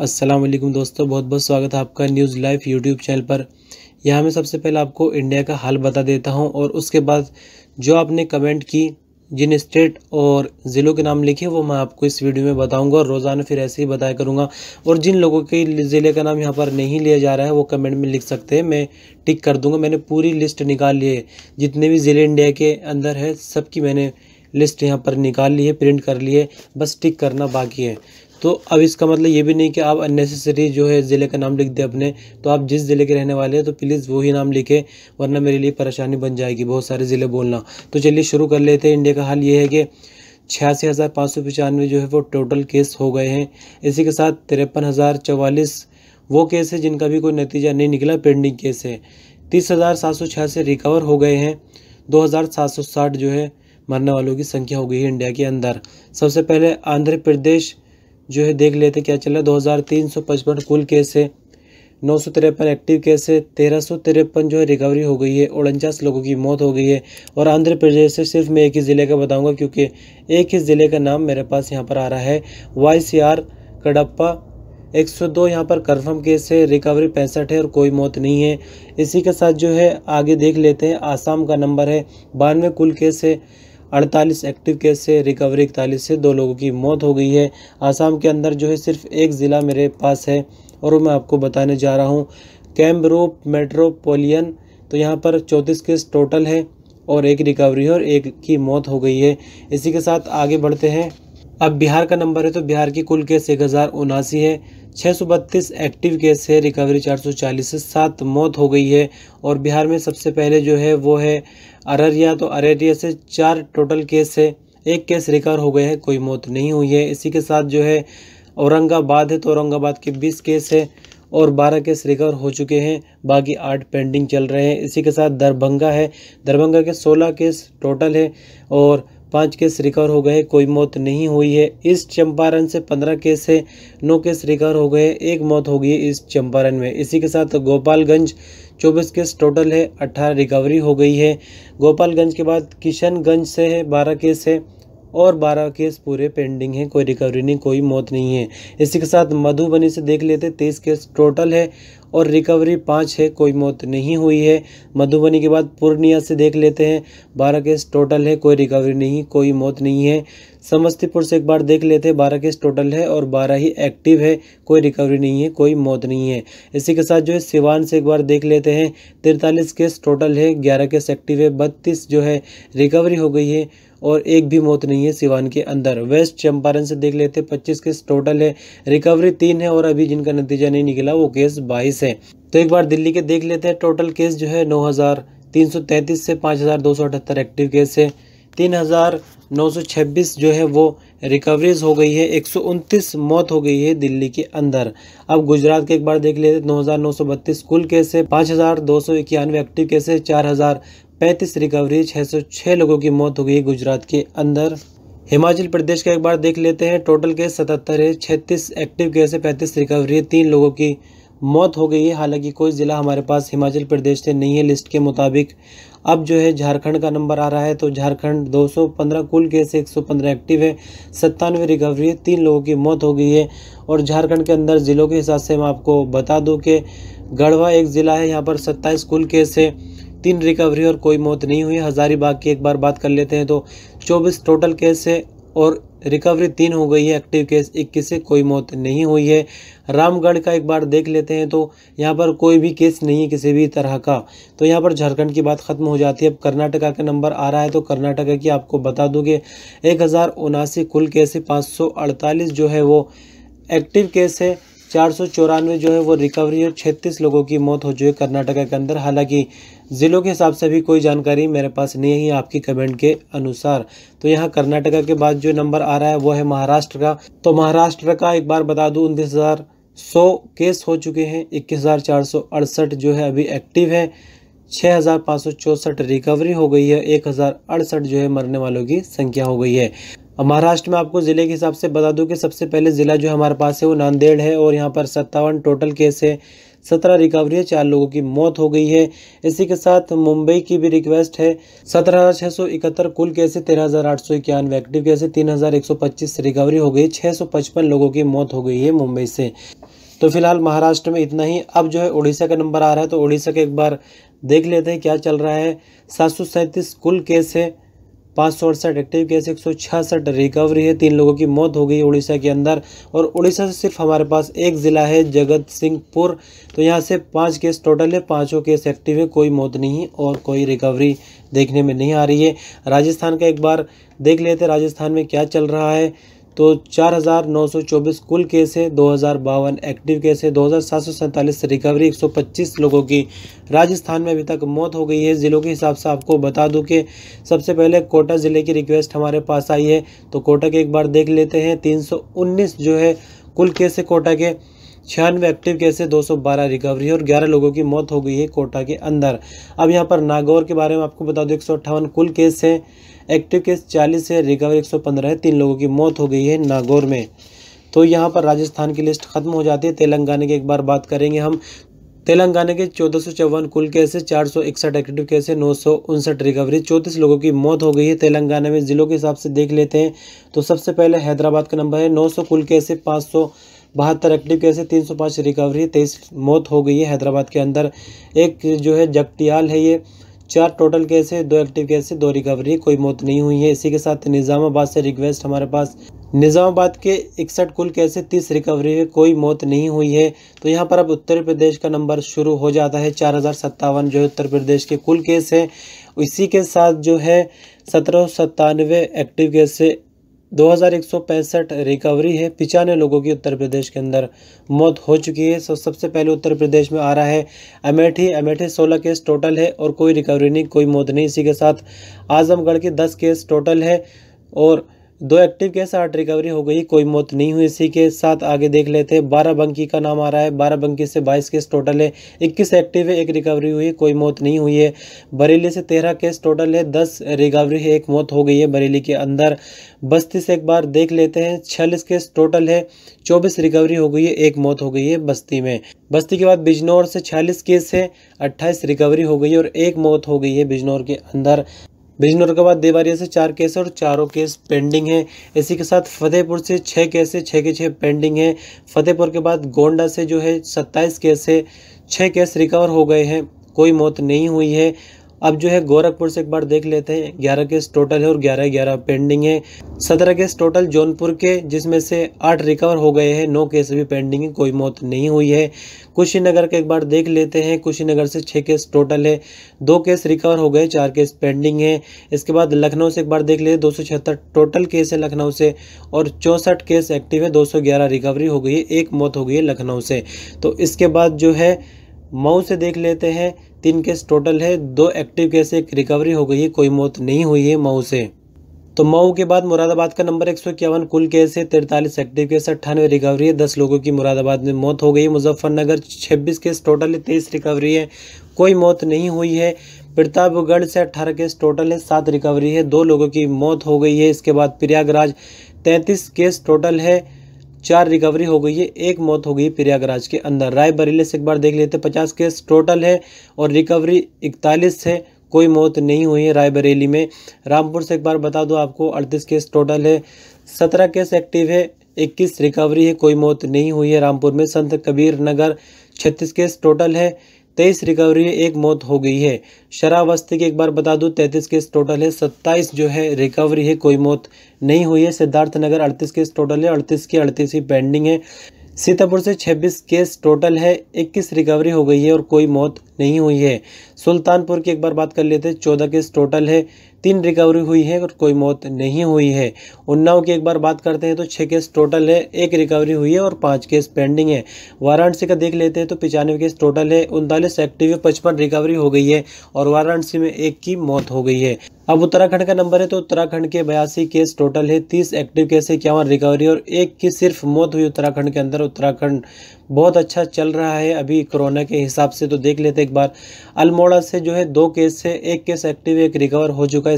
अस्सलाम वालेकुम दोस्तों, बहुत बहुत स्वागत है आपका न्यूज़ लाइव यूट्यूब चैनल पर। यहाँ मैं सबसे पहले आपको इंडिया का हाल बता देता हूँ और उसके बाद जो आपने कमेंट की, जिन स्टेट और ज़िलों के नाम लिखे वो मैं आपको इस वीडियो में बताऊंगा और रोज़ाना फिर ऐसे ही बताया करूँगा। और जिन लोगों के ज़िले का नाम यहाँ पर नहीं लिया जा रहा है वो कमेंट में लिख सकते हैं, मैं टिक कर दूँगा। मैंने पूरी लिस्ट निकाल ली है, जितने भी ज़िले इंडिया के अंदर है सबकी मैंने लिस्ट यहाँ पर निकाल ली है, प्रिंट कर ली है, बस टिक करना बाकी है। तो अब इसका मतलब ये भी नहीं कि आप अननेसेसरी जो है ज़िले का नाम लिख दें अपने। तो आप जिस ज़िले के रहने वाले हैं तो प्लीज़ वही नाम लिखें, वरना मेरे लिए परेशानी बन जाएगी बहुत सारे ज़िले बोलना। तो चलिए शुरू कर लेते हैं। इंडिया का हाल ये है कि 86,595 जो है वो टोटल केस हो गए हैं। इसी के साथ 53,044 वो केस है जिनका भी कोई नतीजा नहीं निकला, पेंडिंग केस है। 30,786 रिकवर हो गए हैं। 2,760 जो है मरने वालों की संख्या हो गई है इंडिया के अंदर। सबसे पहले आंध्र प्रदेश जो है देख लेते क्या चल रहा है। 2,355 कुल केस है, 953 एक्टिव केस है, 1,353 जो है रिकवरी हो गई है, 49 लोगों की मौत हो गई है। और आंध्र प्रदेश से सिर्फ मैं एक ही ज़िले का बताऊंगा क्योंकि एक ही ज़िले का नाम मेरे पास यहाँ पर आ रहा है, YCR कडप्पा। 102 यहाँ पर कन्फर्म केस है, रिकवरी 65 है और कोई मौत नहीं है। इसी के साथ जो है आगे देख लेते हैं। आसाम का नंबर है 92 कुल केस है, 48 एक्टिव केस से, रिकवरी 41 से, 2 लोगों की मौत हो गई है। आसाम के अंदर जो है सिर्फ एक ज़िला मेरे पास है और वो मैं आपको बताने जा रहा हूँ, कैमरूप मेट्रोपोलियन। तो यहाँ पर 34 केस टोटल है और एक रिकवरी है और एक की मौत हो गई है। इसी के साथ आगे बढ़ते हैं। अब बिहार का नंबर है तो बिहार की कुल केस 1,079 है, 632 एक्टिव केस है, रिकवरी 440 से, 7 मौत हो गई है। और बिहार में सबसे पहले जो है वो है अररिया। तो अररिया से 4 टोटल केस है, एक केस रिकवर हो गए हैं, कोई मौत नहीं हुई है। इसी के साथ जो है औरंगाबाद है तो औरंगाबाद के 20 केस है और 12 केस रिकवर हो चुके हैं, बाकी 8 पेंडिंग चल रहे हैं। इसी के साथ दरभंगा है, दरभंगा के 16 केस टोटल है और 5 केस रिकवर हो गए, कोई मौत नहीं हुई है। ईस्ट चंपारण से 15 केस है, 9 केस रिकवर हो गए, एक मौत हो गई है ईस्ट चंपारण में। इसी के साथ गोपालगंज 24 केस टोटल है, 18 रिकवरी हो गई है। गोपालगंज के बाद किशनगंज से है 12 केस है और 12 केस पूरे पेंडिंग हैं, कोई रिकवरी नहीं, कोई मौत नहीं है। इसी के साथ मधुबनी से देख लेते, 23 केस टोटल है और रिकवरी 5 है, कोई मौत नहीं हुई है। मधुबनी के बाद पूर्णिया से देख लेते हैं, 12 केस टोटल है, कोई रिकवरी नहीं, कोई मौत नहीं है। समस्तीपुर से एक बार देख लेते हैं, 12 केस टोटल है और 12 ही एक्टिव है, कोई रिकवरी नहीं है, कोई मौत नहीं है। इसी के साथ जो है सिवान से एक बार देख लेते हैं, 43 केस टोटल है, 11 केस एक्टिव है, 32 जो है रिकवरी हो गई है और एक भी मौत नहीं है सिवान के अंदर। वेस्ट चंपारण से देख लेते हैं, 25 केस टोटल है, रिकवरी 3 है और अभी जिनका नतीजा नहीं निकला वो केस 22 है। तो एक बार दिल्ली के देख लेते हैं, टोटल केस जो है 9,333 से 5,278 एक्टिव केस है, 3,926 जो है वो रिकवरीज हो गई है, 129 मौत हो गई है दिल्ली के अंदर। अब गुजरात के एक बार देख लेते हैं, 9,932 कुल केस है, 5,291 एक्टिव केस है, 4,035 रिकवरी, 606 लोगों की मौत हो गई है गुजरात के अंदर। हिमाचल प्रदेश का एक बार देख लेते हैं, टोटल केस 77 है, 36 एक्टिव केस है, 35 रिकवरी है, 3 लोगों की मौत हो गई है। हालांकि कोई ज़िला हमारे पास हिमाचल प्रदेश से नहीं है लिस्ट के मुताबिक। अब जो है झारखंड का नंबर आ रहा है तो झारखंड 215 कुल केस है, 115 एक्टिव है, 97 रिकवरी है, 3 लोगों की मौत हो गई है। और झारखंड के अंदर ज़िलों के हिसाब से मैं आपको बता दूं कि गढ़वा एक ज़िला है, यहाँ पर 27 कुल केस है, 3 रिकवरी और कोई मौत नहीं हुई। हज़ारीबाग की एक बार बात कर लेते हैं तो 24 टोटल केस है और रिकवरी 3 हो गई है, एक्टिव केस 21 से, कोई मौत नहीं हुई है। रामगढ़ का एक बार देख लेते हैं तो यहाँ पर कोई भी केस नहीं है किसी भी तरह का। तो यहाँ पर झारखंड की बात खत्म हो जाती है। अब कर्नाटका का नंबर आ रहा है तो कर्नाटका की आपको बता दूं कि 1,079 कुल केस है, 548 जो है वो एक्टिव केस है, 494 जो है वो रिकवरी और 36 लोगों की मौत हो चुकी है कर्नाटका के अंदर। हालांकि ज़िलों के हिसाब से भी कोई जानकारी मेरे पास नहीं है आपकी कमेंट के अनुसार। तो यहाँ कर्नाटका के बाद जो नंबर आ रहा है वो है महाराष्ट्र का। तो महाराष्ट्र का एक बार बता दूँ, 29,100 केस हो चुके हैं, 21,468 जो है अभी एक्टिव है, 6,564 रिकवरी हो गई है, 1,068 जो है मरने वालों की संख्या हो गई है। अब महाराष्ट्र में आपको ज़िले के हिसाब से बता दूं कि सबसे पहले ज़िला जो हमारे पास है वो नांदेड़ है और यहाँ पर 57 टोटल केस है, 17 रिकवरी है, 4 लोगों की मौत हो गई है। इसी के साथ मुंबई की भी रिक्वेस्ट है। 17,671 कुल केस है, 13,891 एक्टिव केस है, 3,125 रिकवरी हो गई, 655 लोगों की मौत हो गई है मुंबई से। तो फिलहाल महाराष्ट्र में इतना ही। अब जो है उड़ीसा का नंबर आ रहा है, तो उड़ीसा का एक बार देख लेते हैं क्या चल रहा है। 737 कुल केस है, 568 एक्टिव केस, 166 रिकवरी है, 3 लोगों की मौत हो गई उड़ीसा के अंदर। और उड़ीसा से सिर्फ हमारे पास एक ज़िला है जगत सिंहपुर, तो यहाँ से 5 केस टोटल है, 5 केस एक्टिव है, कोई मौत नहीं और कोई रिकवरी देखने में नहीं आ रही है। राजस्थान का एक बार देख लेते हैं राजस्थान में क्या चल रहा है। तो 4,924 कुल केस है, 2,052 एक्टिव केस है, 2,747 रिकवरी, 125 लोगों की राजस्थान में अभी तक मौत हो गई है। ज़िलों के हिसाब से आपको बता दूं कि सबसे पहले कोटा ज़िले की रिक्वेस्ट हमारे पास आई है, तो कोटा के एक बार देख लेते हैं। 319 जो है कुल केस है कोटा के, 96 एक्टिव केस है, 212 रिकवरी और 11 लोगों की मौत हो गई है कोटा के अंदर। अब यहाँ पर नागौर के बारे में आपको बता दूं, 158 कुल केस है, एक्टिव केस 40 है, रिकवरी 115 है, 3 लोगों की मौत हो गई है नागौर में। तो यहाँ पर राजस्थान की लिस्ट खत्म हो जाती है। तेलंगाना की एक बार बात करेंगे हम। तेलंगाना के 1454 कुल केस है, 461 एक्टिव केस है, 959 रिकवरी, 34 लोगों की मौत हो गई है तेलंगाना में। ज़िलों के हिसाब से देख लेते हैं, तो सबसे पहले हैदराबाद का नंबर है, 900 कुल केस है, 572 एक्टिव केस है, 305 रिकवरी, 23 मौत हो गई है हैदराबाद के अंदर। एक जो है जगटियाल है, ये 4 टोटल केस है, 2 एक्टिव केस है, 2 रिकवरी, कोई मौत नहीं हुई है। इसी के साथ निज़ामाबाद से रिक्वेस्ट हमारे पास, निज़ामाबाद के 61 कुल केस है, 30 रिकवरी है, कोई मौत नहीं हुई है। तो यहाँ पर अब उत्तर प्रदेश का नंबर शुरू हो जाता है। 4,057 जो है उत्तर प्रदेश के कुल केस है। इसी के साथ जो है 1797 एक्टिव केस है, 2,165 रिकवरी है, 95 लोगों की उत्तर प्रदेश के अंदर मौत हो चुकी है। सबसे पहले उत्तर प्रदेश में आ रहा है अमेठी 16 केस टोटल है और कोई रिकवरी नहीं, कोई मौत नहीं। इसी के साथ आजमगढ़ के 10 केस टोटल है और 2 एक्टिव केस, 8 रिकवरी हो गई, कोई मौत नहीं हुई। इसी के साथ आगे देख लेते हैं, बाराबंकी का नाम आ रहा है। बाराबंकी से 22 केस टोटल है, 21 एक्टिव है, 1 रिकवरी हुई है, कोई मौत नहीं हुई है। बरेली से 13 केस टोटल है, 10 रिकवरी है, 1 मौत हो गई है बरेली के अंदर। बस्ती से एक बार देख लेते हैं, 46 केस टोटल है, 24 रिकवरी हो गई है, 1 मौत हो गई है बस्ती में। बस्ती के बाद बिजनौर से 46 केस है, 28 रिकवरी हो गई है और 1 मौत हो गई है बिजनौर के अंदर। बिजनौर के बाद देवारिया से 4 केस और चारों केस पेंडिंग है। इसी के साथ फतेहपुर से 6 केस है, 6 के 6 पेंडिंग है। फतेहपुर के बाद गोंडा से जो है 27 केस है, 6 केस रिकवर हो गए हैं, कोई मौत नहीं हुई है। अब जो है गोरखपुर से एक बार देख लेते हैं, 11 केस टोटल है और 11 पेंडिंग है। 17 केस टोटल जौनपुर के, जिसमें से 8 रिकवर हो गए हैं, 9 केस भी पेंडिंग है, कोई मौत नहीं हुई है। कुशीनगर के एक बार देख लेते हैं, कुशीनगर से 6 केस टोटल है, 2 केस रिकवर हो गए, 4 केस पेंडिंग है। इसके बाद लखनऊ से एक बार देख लेते, 276 टोटल केस है लखनऊ से और 64 केस एक्टिव है, 211 रिकवरी हो गई है, 1 मौत हो गई है लखनऊ से। तो इसके बाद जो है मऊ से देख लेते हैं, 3 केस टोटल है, 2 एक्टिव केस, 1 रिकवरी हो गई है, कोई मौत नहीं हुई है मऊ से। तो मऊ के बाद मुरादाबाद का नंबर 151 कुल केस है, 43 एक्टिव केस, 98 रिकवरी है, 10 लोगों की मुरादाबाद में मौत हो गई है। मुजफ्फरनगर 26 केस टोटल है, 23 रिकवरी है, कोई मौत नहीं हुई है। प्रतापगढ़ से 18 केस टोटल है, 7 रिकवरी है, 2 लोगों की मौत हो गई है। इसके बाद प्रयागराज 33 केस टोटल है, 4 रिकवरी हो गई है, 1 मौत हो गई प्रयागराज के अंदर। रायबरेली से एक बार देख लेते हैं, 50 केस टोटल है और रिकवरी 41 है, कोई मौत नहीं हुई है रायबरेली में। रामपुर से एक बार बता दूं आपको, 38 केस टोटल है, 17 केस एक्टिव है, 21 रिकवरी है, कोई मौत नहीं हुई है रामपुर में। संत कबीर नगर 36 केस टोटल है, 23 रिकवरी है, 1 मौत हो गई है। शरावस्ती की एक बार बता दूं, 33 केस टोटल है, 27 जो है रिकवरी है, कोई मौत नहीं हुई है। सिद्धार्थनगर 38 केस टोटल है, 38 की 38 ही पेंडिंग है। सीतापुर से 26 केस टोटल है, 21 रिकवरी हो गई है और कोई मौत नहीं हुई है। सुल्तानपुर की एक बार बात कर लेते हैं, 14 केस टोटल है, 3 रिकवरी हुई है और कोई मौत नहीं हुई है। उन्नाव की एक बार बात करते हैं तो 6 केस टोटल है, 1 रिकवरी हुई है और 5 केस पेंडिंग है। वाराणसी का देख लेते हैं तो 95 केस टोटल है, 39 एक्टिव है, 55 रिकवरी हो गई है और वाराणसी में 1 की मौत हो गई है। अब उत्तराखंड का नंबर है तो उत्तराखंड के 82 केस टोटल है, 30 एक्टिव केस है, 51 रिकवरी और 1 की सिर्फ मौत हुई उत्तराखंड के अंदर। उत्तराखंड बहुत अच्छा चल रहा है अभी कोरोना के हिसाब से। तो देख लेते एक बार, अल्मोड़ा से जो है 2 केस है, 1 केस एक्टिव है, 1 रिकवर हो चुका है।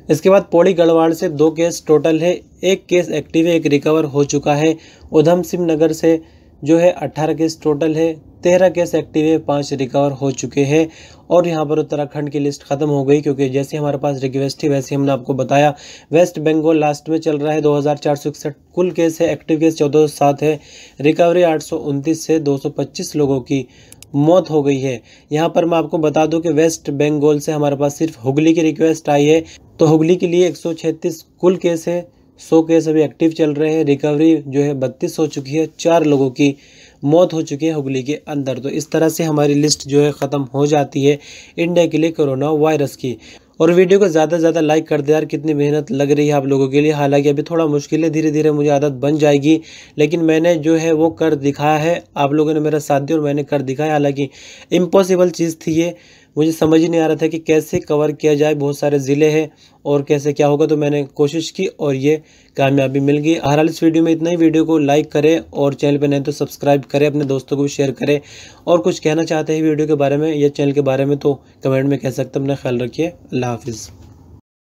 इसके बाद पौड़ी गढ़वाल से 2 केस टोटल है, 1 केस एक्टिव है, 1 रिकवर हो चुका है। उधम सिंह नगर से जो है 18 केस टोटल है, 13 केस एक्टिव है, 5 रिकवर हो चुके हैं। और यहाँ पर उत्तराखंड की लिस्ट खत्म हो गई, क्योंककि जैसे हमारे पास रिक्वेस्ट थी वैसे हमने आपको बताया। वेस्ट बंगाल लास्ट में चल रहा है, 2461 कुल केस है, एक्टिव केस 1407 है, रिकवरी 829 से 225 लोगों की मौत हो गई है। यहाँ पर मैं आपको बता दूं कि वेस्ट बंगाल से हमारे पास सिर्फ हुगली की रिक्वेस्ट आई है, तो हुगली के लिए 136 कुल केस है, 100 केस अभी एक्टिव चल रहे हैं, रिकवरी जो है 32 हो चुकी है, 4 लोगों की मौत हो चुकी है हुगली के अंदर। तो इस तरह से हमारी लिस्ट जो है ख़त्म हो जाती है इंडिया के लिए कोरोना वायरस की। और वीडियो को ज़्यादा से ज़्यादा लाइक कर दे यार, कितनी मेहनत लग रही है आप लोगों के लिए। हालांकि अभी थोड़ा मुश्किल है, धीरे धीरे मुझे आदत बन जाएगी, लेकिन मैंने जो है वो कर दिखाया है, आप लोगों ने मेरा साथ दिया और मैंने कर दिखाया। हालांकि इम्पॉसिबल चीज़ थी ये, मुझे समझ ही नहीं आ रहा था कि कैसे कवर किया जाए, बहुत सारे ज़िले हैं और कैसे क्या होगा, तो मैंने कोशिश की और ये कामयाबी मिल गई। बहरहाल इस वीडियो में इतना ही। वीडियो को लाइक करें और चैनल पर नए तो सब्सक्राइब करें, अपने दोस्तों को भी शेयर करें। और कुछ कहना चाहते हैं वीडियो के बारे में या चैनल के बारे में तो कमेंट में कह सकते हैं। अपना ख्याल रखिए। अल्लाह हाफिज़।